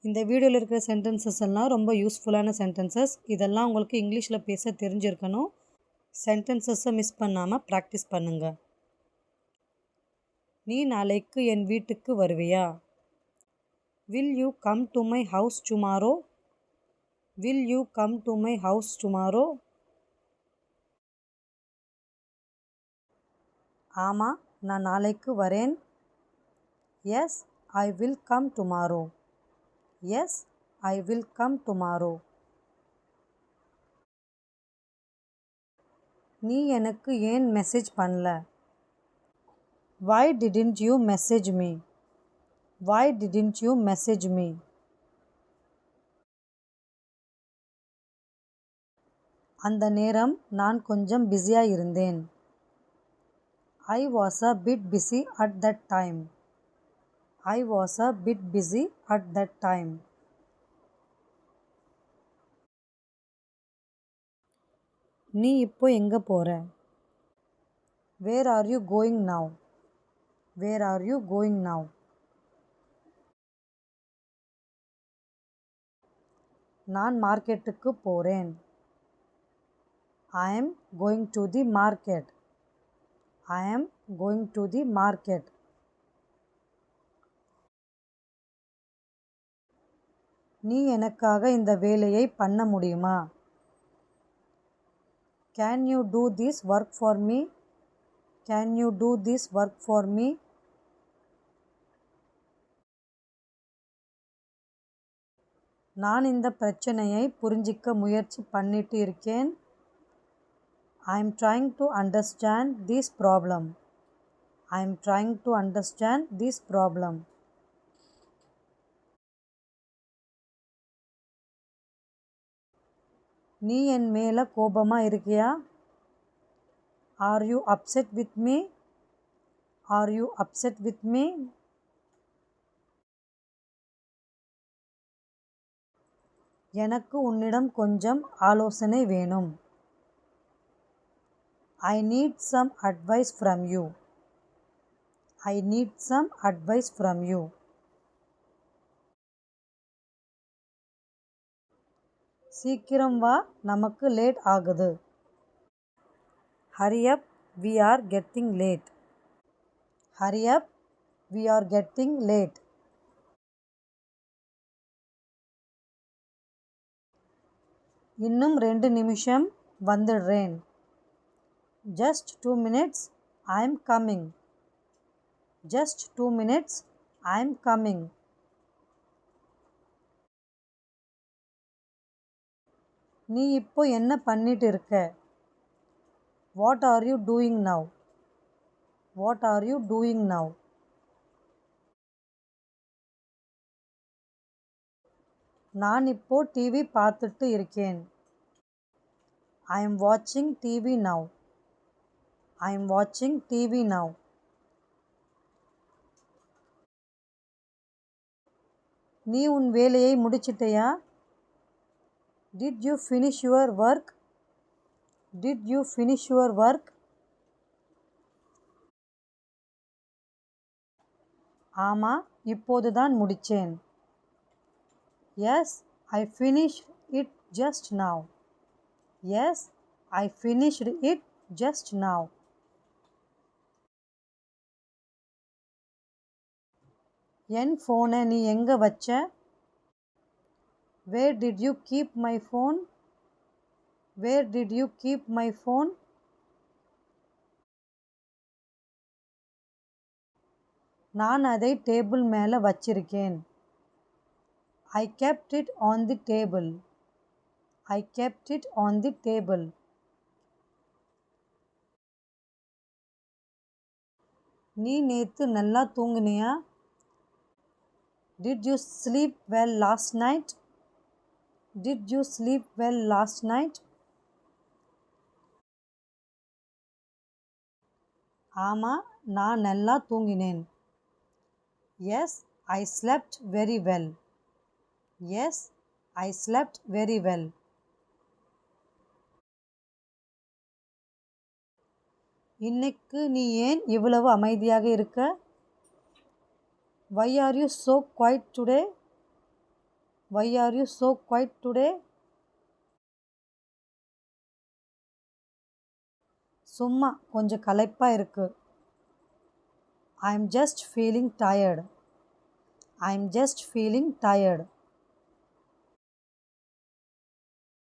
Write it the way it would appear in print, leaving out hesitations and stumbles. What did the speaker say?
இந்த வீடியோவில் இருக்கிற சென்டென்சஸ் எல்லாம் ரொம்ப யூஸ்ஃபுல்லான சென்டென்சஸ். இதெல்லாம் உங்களுக்கு இங்கிலீஷில் பேச தெரிஞ்சிருக்கணும். சென்டென்சஸை மிஸ் பண்ணாமல் ப்ராக்டிஸ் பண்ணுங்க. நீ நாளைக்கு என் வீட்டுக்கு வருவியா? Will you come to my house tomorrow? Will you come to my house tomorrow? ஆமா, நான் நாளைக்கு வரேன். Yes, I will come tomorrow. Yes, I will come tomorrow. நீ எனக்கு ஏன் மெசேஜ் பண்ணல? Why didn't you message me? Why didn't you message me? அந்த நேரம் நான் கொஞ்சம் பிஸியாக இருந்தேன். I was a bit busy at that time. I was a bit busy at that time. நீ இப்போ எங்கே போற? Where are you going now? Where are you going now? நான் மார்க்கெட்டுக்கு போகிறேன். I am going to the market. I am going to the market. நீ எனக்காக இந்த வேலையை பண்ண முடியுமா? Can you do this work for me? Can you do this work for me? நான் இந்த பிரச்சனையை புரிஞ்சிக்க முயற்சி பண்ணிட்டு இருக்கேன். I am trying to understand this problem. I am trying to understand this problem. நீ என் மேலே கோபமாக இருக்கியா? Are you upset with me? Are you upset with me? எனக்கு உன்னிடம் கொஞ்சம் ஆலோசனை வேணும். I need some advice from you. I need some advice from you. சீக்கிரம் வா, நமக்கு லேட் ஆகுது. Hurry up, we are getting late. Hurry up, we are getting late. இன்னும் 2 நிமிஷம் வந்துடுறேன். Just 2 minutes, I am coming. Just 2 minutes, I am coming. நீ இப்போ என்ன பண்ணிட்டு இருக்க? What are you doing now? What are you doing now? நான் இப்போ டிவி பார்த்துட்டு இருக்கேன். I am watching TV now. I am watching TV now. நீ உன் வேலையை முடிச்சிட்டியா? Did you finish your work? Did you finish your work? ஆமா, இப்போதுதான் முடிச்சேன். Yes, I finished it just now. Yes, I finished it just now. என் ஃபோனை நீ எங்கே வச்ச? Where did you keep my phone? Where did you keep my phone? நான் அதை table மேலே வச்சிருக்கேன். I kept it on the table. I kept it on the table. நீ நேத்து நல்லா தூங்குனியா? Did you sleep well last night? Did you sleep well last night? ஆமா, நான் நல்லா தூங்கினேன். Yes, I slept very well. Yes, I slept very well. இன்னைக்கு நீ ஏன் இவ்வளவு அமைதியாக இருக்க? Why are you so quiet today? Why are you so quiet today? சும்மா கொஞ்சம் களைப்பா இருக்கு. I'm just feeling tired. I'm just feeling tired.